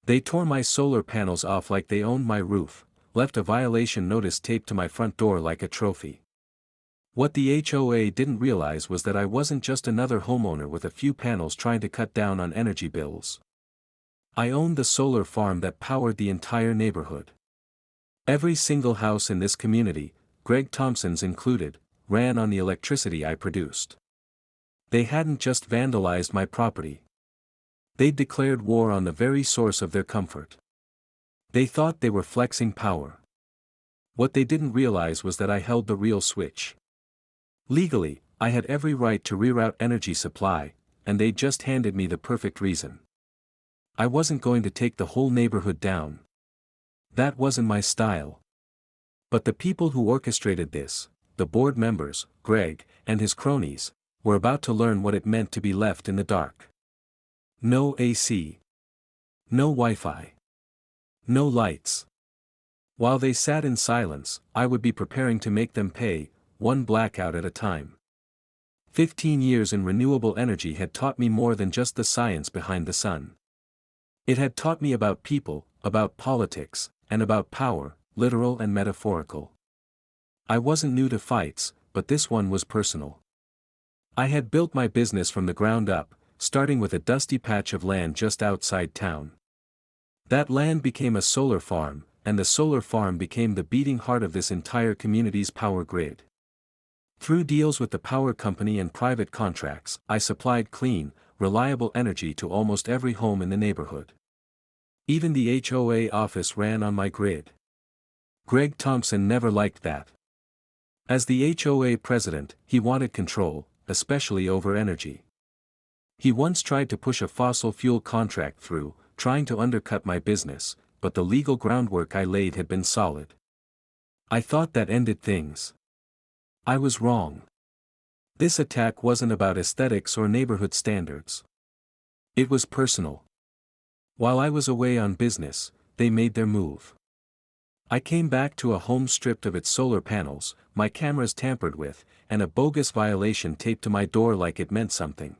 They tore my solar panels off like they owned my roof, left a violation notice taped to my front door like a trophy. What the HOA didn't realize was that I wasn't just another homeowner with a few panels trying to cut down on energy bills. I owned the solar farm that powered the entire neighborhood. Every single house in this community, Greg Thompson's included, ran on the electricity I produced. They hadn't just vandalized my property. They'd declared war on the very source of their comfort. They thought they were flexing power. What they didn't realize was that I held the real switch. Legally, I had every right to reroute energy supply, and they just handed me the perfect reason. I wasn't going to take the whole neighborhood down. That wasn't my style. But the people who orchestrated this, the board members, Greg, and his cronies, were about to learn what it meant to be left in the dark. No AC. No Wi-Fi. No lights. While they sat in silence, I would be preparing to make them pay, one blackout at a time. 15 years in renewable energy had taught me more than just the science behind the sun. It had taught me about people, about politics, and about power, literal and metaphorical. I wasn't new to fights, but this one was personal. I had built my business from the ground up, starting with a dusty patch of land just outside town. That land became a solar farm, and the solar farm became the beating heart of this entire community's power grid. Through deals with the power company and private contracts, I supplied clean, reliable energy to almost every home in the neighborhood. Even the HOA office ran on my grid. Greg Thompson never liked that. As the HOA president, he wanted control, especially over energy. He once tried to push a fossil fuel contract through, trying to undercut my business, but the legal groundwork I laid had been solid. I thought that ended things. I was wrong. This attack wasn't about aesthetics or neighborhood standards. It was personal. While I was away on business, they made their move. I came back to a home stripped of its solar panels, my cameras tampered with, and a bogus violation taped to my door like it meant something.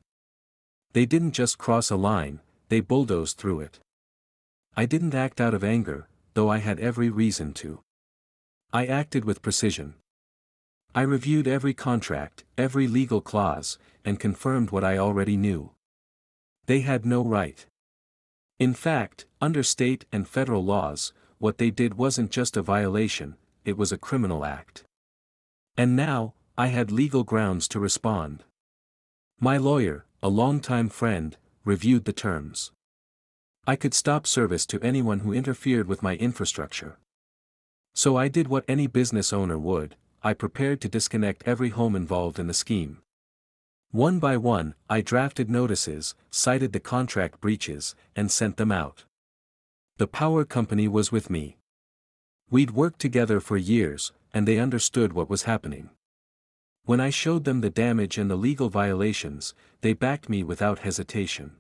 They didn't just cross a line, they bulldozed through it. I didn't act out of anger, though I had every reason to. I acted with precision. I reviewed every contract, every legal clause, and confirmed what I already knew. They had no right. In fact, under state and federal laws, what they did wasn't just a violation, it was a criminal act. And now, I had legal grounds to respond. My lawyer, a longtime friend, reviewed the terms. I could stop service to anyone who interfered with my infrastructure. So I did what any business owner would, I prepared to disconnect every home involved in the scheme. One by one, I drafted notices, cited the contract breaches, and sent them out. The power company was with me. We'd worked together for years, and they understood what was happening. When I showed them the damage and the legal violations, they backed me without hesitation.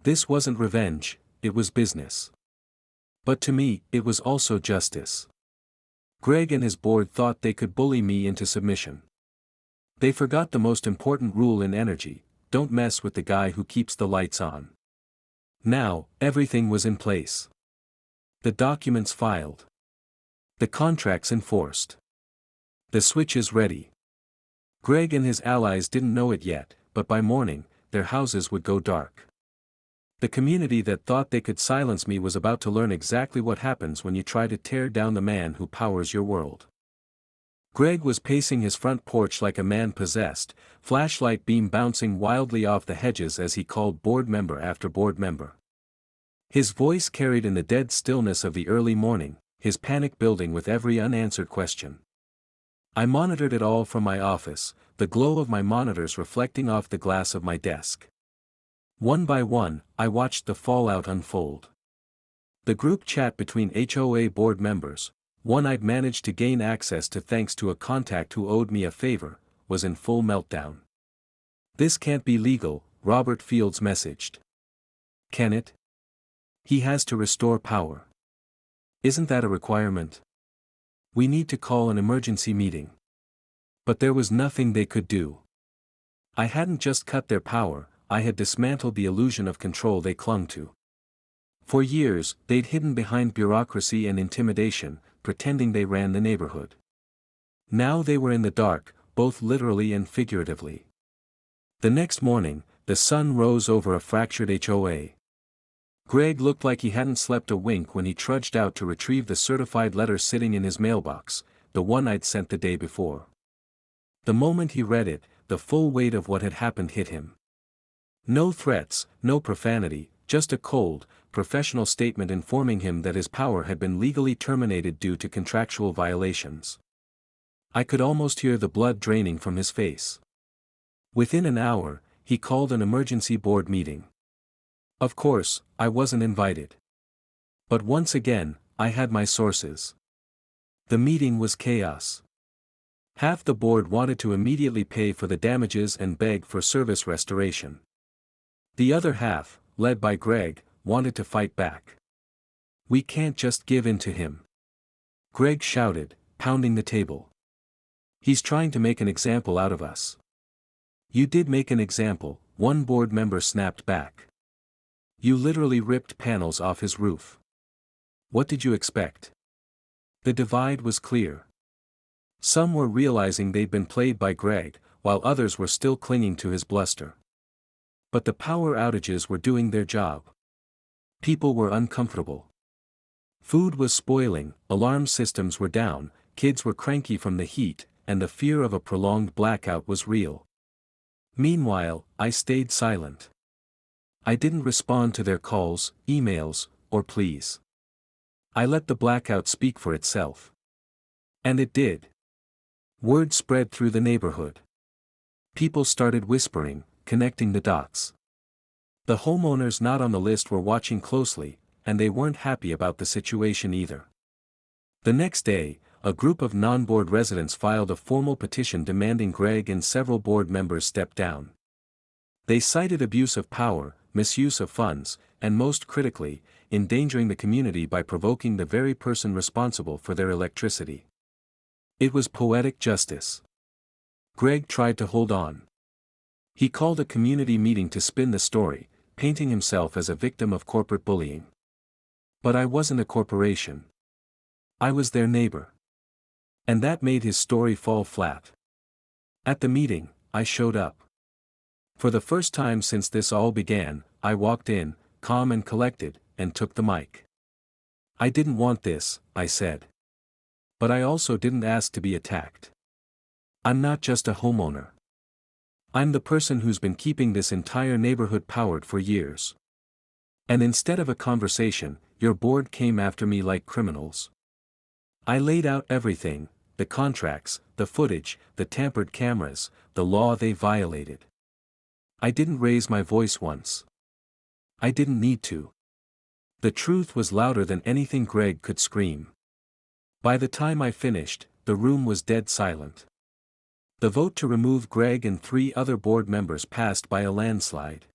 This wasn't revenge, it was business. But to me, it was also justice. Greg and his board thought they could bully me into submission. They forgot the most important rule in energy: don't mess with the guy who keeps the lights on. Now, everything was in place. The documents filed. The contracts enforced. The switches ready. Greg and his allies didn't know it yet, but by morning, their houses would go dark. The community that thought they could silence me was about to learn exactly what happens when you try to tear down the man who powers your world. Greg was pacing his front porch like a man possessed, flashlight beam bouncing wildly off the hedges as he called board member after board member. His voice carried in the dead stillness of the early morning, his panic building with every unanswered question. I monitored it all from my office, the glow of my monitors reflecting off the glass of my desk. One by one, I watched the fallout unfold. The group chat between HOA board members, one I'd managed to gain access to thanks to a contact who owed me a favor, was in full meltdown. "This can't be legal," Robert Fields messaged. "Can it? He has to restore power. Isn't that a requirement? We need to call an emergency meeting." But there was nothing they could do. I hadn't just cut their power, I had dismantled the illusion of control they clung to. For years, they'd hidden behind bureaucracy and intimidation, pretending they ran the neighborhood. Now they were in the dark, both literally and figuratively. The next morning, the sun rose over a fractured HOA. Greg looked like he hadn't slept a wink when he trudged out to retrieve the certified letter sitting in his mailbox, the one I'd sent the day before. The moment he read it, the full weight of what had happened hit him. No threats, no profanity, just a cold, professional statement informing him that his power had been legally terminated due to contractual violations. I could almost hear the blood draining from his face. Within an hour, he called an emergency board meeting. Of course, I wasn't invited. But once again, I had my sources. The meeting was chaos. Half the board wanted to immediately pay for the damages and beg for service restoration. The other half, led by Greg, wanted to fight back. "We can't just give in to him," Greg shouted, pounding the table. "He's trying to make an example out of us." "You did make an example," one board member snapped back. "You literally ripped panels off his roof. What did you expect?" The divide was clear. Some were realizing they'd been played by Greg, while others were still clinging to his bluster. But the power outages were doing their job. People were uncomfortable. Food was spoiling, alarm systems were down, kids were cranky from the heat, and the fear of a prolonged blackout was real. Meanwhile, I stayed silent. I didn't respond to their calls, emails, or pleas. I let the blackout speak for itself. And it did. Word spread through the neighborhood. People started whispering, connecting the dots. The homeowners not on the list were watching closely, and they weren't happy about the situation either. The next day, a group of non-board residents filed a formal petition demanding Greg and several board members step down. They cited abuse of power, misuse of funds, and most critically, endangering the community by provoking the very person responsible for their electricity. It was poetic justice. Greg tried to hold on. He called a community meeting to spin the story, painting himself as a victim of corporate bullying. But I wasn't a corporation. I was their neighbor. And that made his story fall flat. At the meeting, I showed up. For the first time since this all began, I walked in, calm and collected, and took the mic. "I didn't want this," I said. "But I also didn't ask to be attacked. I'm not just a homeowner. I'm the person who's been keeping this entire neighborhood powered for years. And instead of a conversation, your board came after me like criminals." I laid out everything: the contracts, the footage, the tampered cameras, the law they violated. I didn't raise my voice once. I didn't need to. The truth was louder than anything Greg could scream. By the time I finished, the room was dead silent. The vote to remove Greg and 3 other board members passed by a landslide.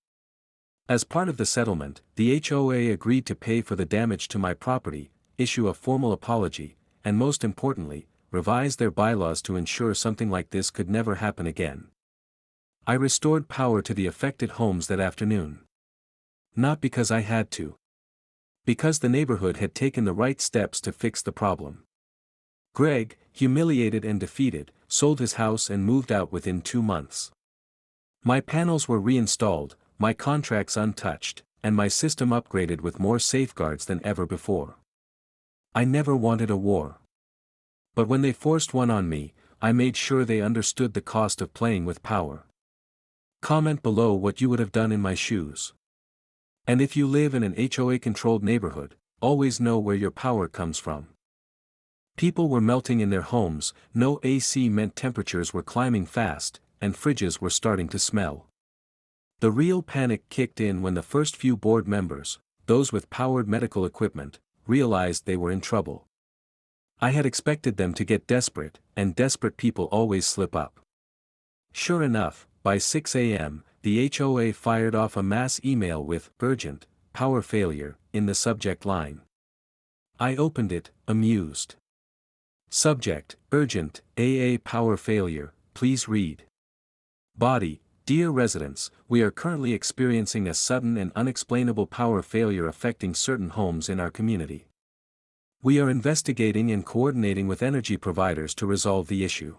As part of the settlement, the HOA agreed to pay for the damage to my property, issue a formal apology, and most importantly, revise their bylaws to ensure something like this could never happen again. I restored power to the affected homes that afternoon. Not because I had to. Because the neighborhood had taken the right steps to fix the problem. Greg, humiliated and defeated, sold his house and moved out within 2 months. My panels were reinstalled, my contracts untouched, and my system upgraded with more safeguards than ever before. I never wanted a war. But when they forced one on me, I made sure they understood the cost of playing with power. Comment below what you would have done in my shoes. And if you live in an HOA-controlled neighborhood, always know where your power comes from. People were melting in their homes, no AC meant temperatures were climbing fast, and fridges were starting to smell. The real panic kicked in when the first few board members, those with powered medical equipment, realized they were in trouble. I had expected them to get desperate, and desperate people always slip up. Sure enough, by 6 a.m., the HOA fired off a mass email with "Urgent, power failure" in the subject line. I opened it, amused. Subject: Urgent, AA power failure, please read. Body: Dear residents, we are currently experiencing a sudden and unexplainable power failure affecting certain homes in our community. We are investigating and coordinating with energy providers to resolve the issue.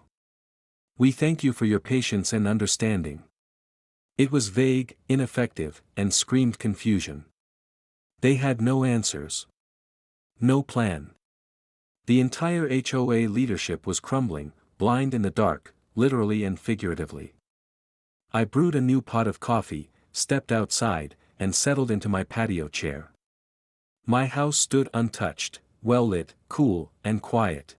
We thank you for your patience and understanding. It was vague, ineffective, and screamed confusion. They had no answers. No plan. The entire HOA leadership was crumbling, blind in the dark, literally and figuratively. I brewed a new pot of coffee, stepped outside, and settled into my patio chair. My house stood untouched, well-lit, cool, and quiet.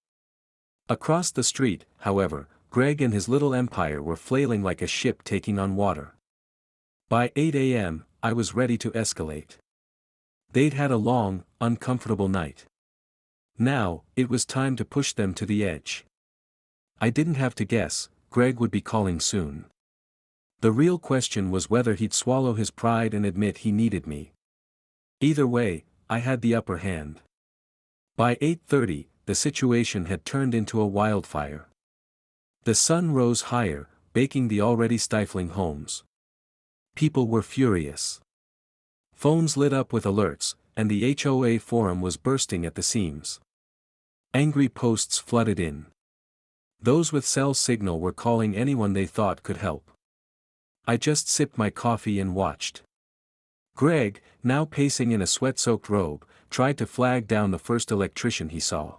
Across the street, however, Greg and his little empire were flailing like a ship taking on water. By 8 a.m., I was ready to escalate. They'd had a long, uncomfortable night. Now, it was time to push them to the edge. I didn't have to guess, Greg would be calling soon. The real question was whether he'd swallow his pride and admit he needed me. Either way, I had the upper hand. By 8:30, the situation had turned into a wildfire. The sun rose higher, baking the already stifling homes. People were furious. Phones lit up with alerts, and the HOA forum was bursting at the seams. Angry posts flooded in. Those with cell signal were calling anyone they thought could help. I just sipped my coffee and watched. Greg, now pacing in a sweat-soaked robe, tried to flag down the first electrician he saw.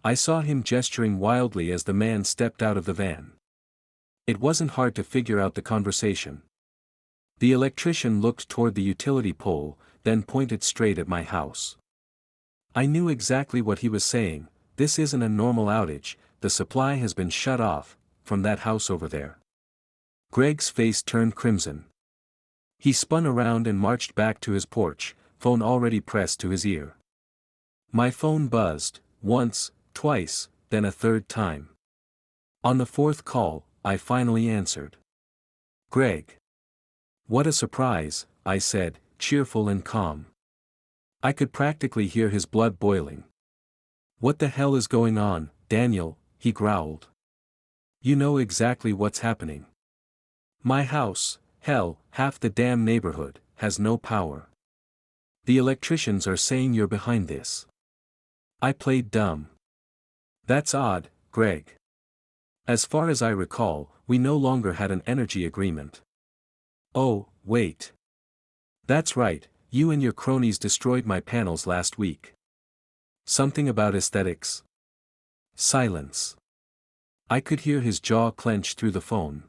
I saw him gesturing wildly as the man stepped out of the van. It wasn't hard to figure out the conversation. The electrician looked toward the utility pole, then pointed straight at my house. I knew exactly what he was saying. This isn't a normal outage, the supply has been shut off, from that house over there. Greg's face turned crimson. He spun around and marched back to his porch, phone already pressed to his ear. My phone buzzed, once, twice, then a third time. On the fourth call, I finally answered. Greg. What a surprise, I said, cheerful and calm. I could practically hear his blood boiling. What the hell is going on, Daniel? He growled. You know exactly what's happening. My house, hell, half the damn neighborhood, has no power. The electricians are saying you're behind this. I played dumb. That's odd, Greg. As far as I recall, we no longer had an energy agreement. Oh, wait. That's right, you and your cronies destroyed my panels last week. Something about aesthetics? Silence. I could hear his jaw clench through the phone.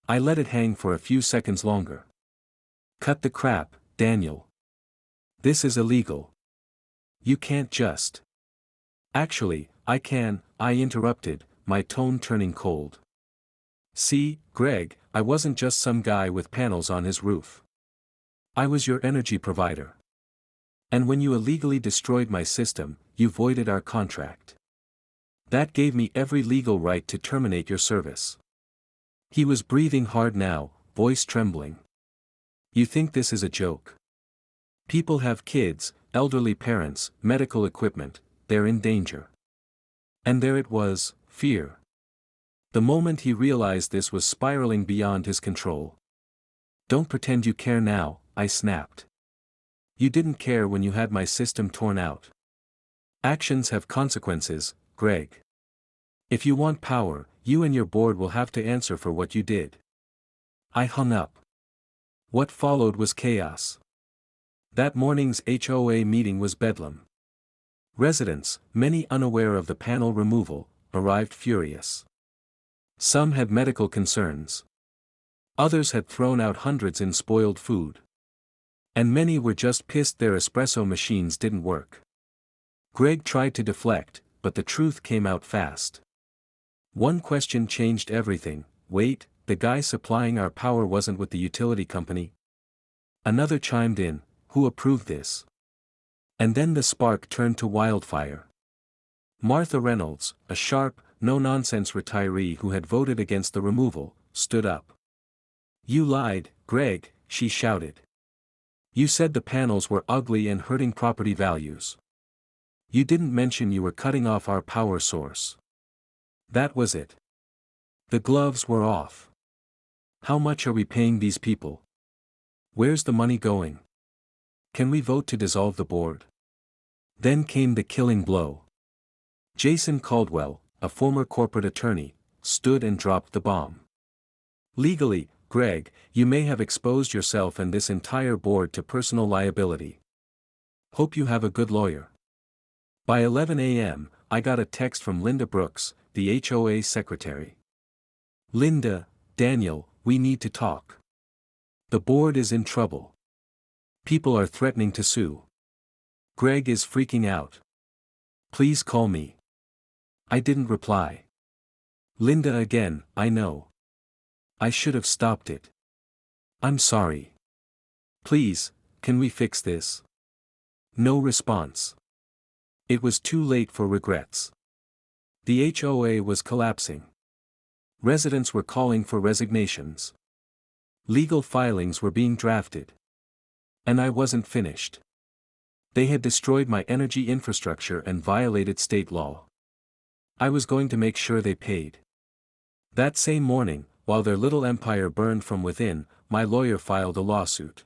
I let it hang for a few seconds longer. Cut the crap, Daniel. This is illegal. You can't just. Actually, I can, I interrupted, my tone turning cold. See, Greg, I wasn't just some guy with panels on his roof. I was your energy provider. And when you illegally destroyed my system, you voided our contract. That gave me every legal right to terminate your service. He was breathing hard now, voice trembling. You think this is a joke? People have kids, elderly parents, medical equipment, they're in danger. And there it was, fear. The moment he realized this was spiraling beyond his control. Don't pretend you care now, I snapped. You didn't care when you had my system torn out. Actions have consequences, Greg. If you want power, you and your board will have to answer for what you did. I hung up. What followed was chaos. That morning's HOA meeting was bedlam. Residents, many unaware of the panel removal, arrived furious. Some had medical concerns. Others had thrown out hundreds in spoiled food. And many were just pissed their espresso machines didn't work. Greg tried to deflect, but the truth came out fast. One question changed everything. Wait, the guy supplying our power wasn't with the utility company? Another chimed in, who approved this? And then the spark turned to wildfire. Martha Reynolds, a sharp, no-nonsense retiree who had voted against the removal, stood up. You lied, Greg, she shouted. You said the panels were ugly and hurting property values. You didn't mention you were cutting off our power source. That was it. The gloves were off. How much are we paying these people? Where's the money going? Can we vote to dissolve the board? Then came the killing blow. Jason Caldwell, a former corporate attorney, stood and dropped the bomb. Legally, Greg, you may have exposed yourself and this entire board to personal liability. Hope you have a good lawyer. By 11 a.m., I got a text from Linda Brooks, the HOA secretary. Linda, Daniel, we need to talk. The board is in trouble. People are threatening to sue. Greg is freaking out. Please call me. I didn't reply. Linda again, I know. I should have stopped it. I'm sorry. Please, can we fix this? No response. It was too late for regrets. The HOA was collapsing. Residents were calling for resignations. Legal filings were being drafted. And I wasn't finished. They had destroyed my energy infrastructure and violated state law. I was going to make sure they paid. That same morning, while their little empire burned from within, my lawyer filed a lawsuit.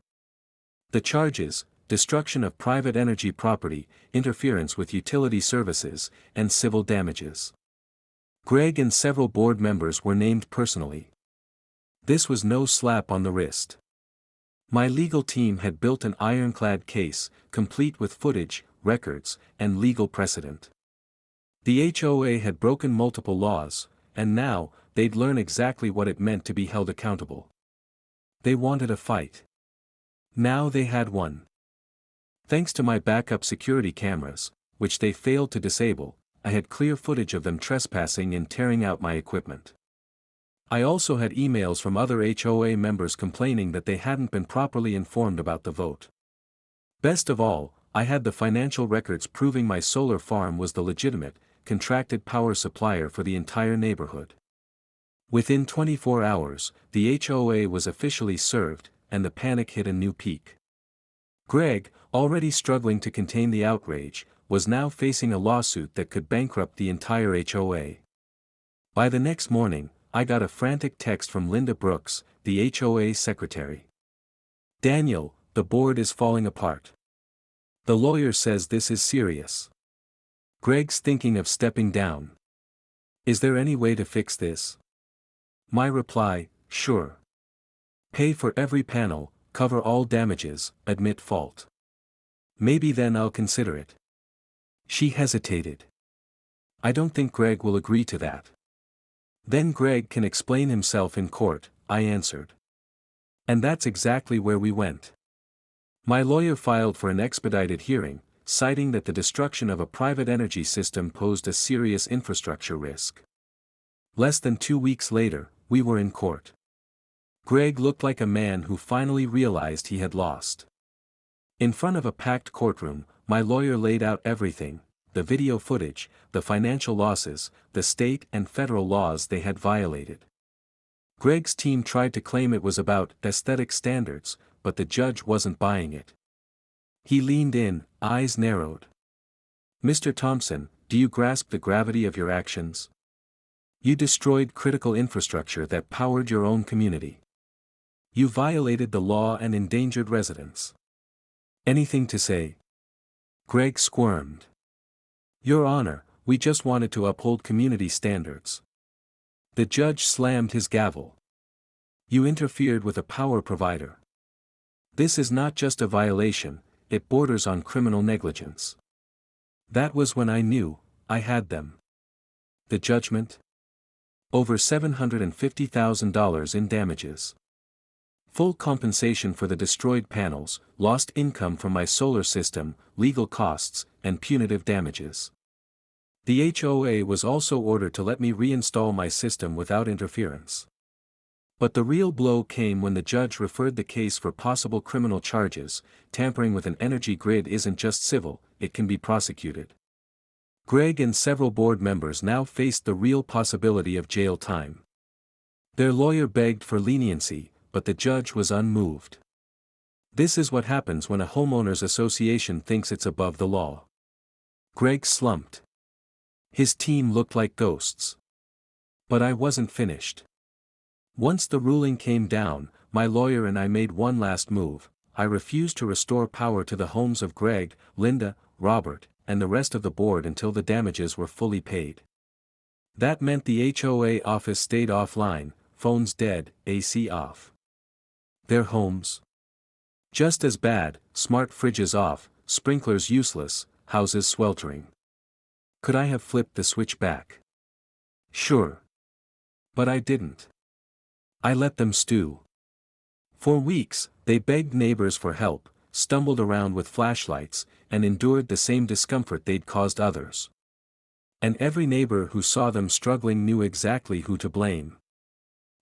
The charges: destruction of private energy property, interference with utility services, and civil damages. Greg and several board members were named personally. This was no slap on the wrist. My legal team had built an ironclad case, complete with footage, records, and legal precedent. The HOA had broken multiple laws, and now, they'd learn exactly what it meant to be held accountable. They wanted a fight. Now they had one. Thanks to my backup security cameras, which they failed to disable, I had clear footage of them trespassing and tearing out my equipment. I also had emails from other HOA members complaining that they hadn't been properly informed about the vote. Best of all, I had the financial records proving my solar farm was the legitimate, contracted power supplier for the entire neighborhood. Within 24 hours, the HOA was officially served, and the panic hit a new peak. Greg, already struggling to contain the outrage, was now facing a lawsuit that could bankrupt the entire HOA. By the next morning, I got a frantic text from Linda Brooks, the HOA secretary. Daniel, the board is falling apart. The lawyer says this is serious. Greg's thinking of stepping down. Is there any way to fix this? My reply: sure. Pay for every panel, cover all damages, admit fault. Maybe then I'll consider it. She hesitated. I don't think Greg will agree to that. Then Greg can explain himself in court, I answered. And that's exactly where we went. My lawyer filed for an expedited hearing, citing that the destruction of a private energy system posed a serious infrastructure risk. Less than 2 weeks later, we were in court. Greg looked like a man who finally realized he had lost. In front of a packed courtroom, my lawyer laid out everything: the video footage, the financial losses, the state and federal laws they had violated. Greg's team tried to claim it was about aesthetic standards, but the judge wasn't buying it. He leaned in, eyes narrowed. Mr. Thompson, do you grasp the gravity of your actions? You destroyed critical infrastructure that powered your own community. You violated the law and endangered residents. Anything to say? Greg squirmed. Your Honor, we just wanted to uphold community standards. The judge slammed his gavel. You interfered with a power provider. This is not just a violation, it borders on criminal negligence. That was when I knew I had them. The judgment? Over $750,000 in damages. Full compensation for the destroyed panels, lost income from my solar system, legal costs, and punitive damages. The HOA was also ordered to let me reinstall my system without interference. But the real blow came when the judge referred the case for possible criminal charges. Tampering with an energy grid isn't just civil, it can be prosecuted. Greg and several board members now faced the real possibility of jail time. Their lawyer begged for leniency, but the judge was unmoved. This is what happens when a homeowners association thinks it's above the law. Greg slumped. His team looked like ghosts. But I wasn't finished. Once the ruling came down, my lawyer and I made one last move. I refused to restore power to the homes of Greg, Linda, Robert, and the rest of the board until the damages were fully paid. That meant the HOA office stayed offline, phones dead, AC off. Their homes? Just as bad, smart fridges off, sprinklers useless, houses sweltering. Could I have flipped the switch back? Sure. But I didn't. I let them stew. For weeks, they begged neighbors for help, stumbled around with flashlights, and endured the same discomfort they'd caused others. And every neighbor who saw them struggling knew exactly who to blame.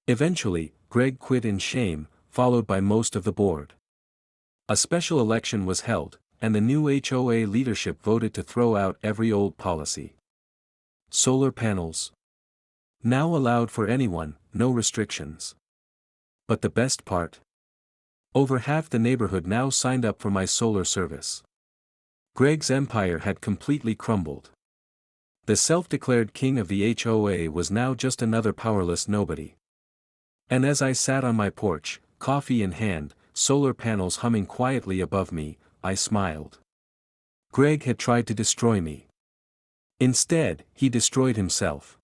Eventually, Greg quit in shame, followed by most of the board. A special election was held, and the new HOA leadership voted to throw out every old policy. Solar panels. Now allowed for anyone, no restrictions. But the best part? Over half the neighborhood now signed up for my solar service. Greg's empire had completely crumbled. The self-declared king of the HOA was now just another powerless nobody. And as I sat on my porch, coffee in hand, solar panels humming quietly above me, I smiled. Greg had tried to destroy me. Instead, he destroyed himself.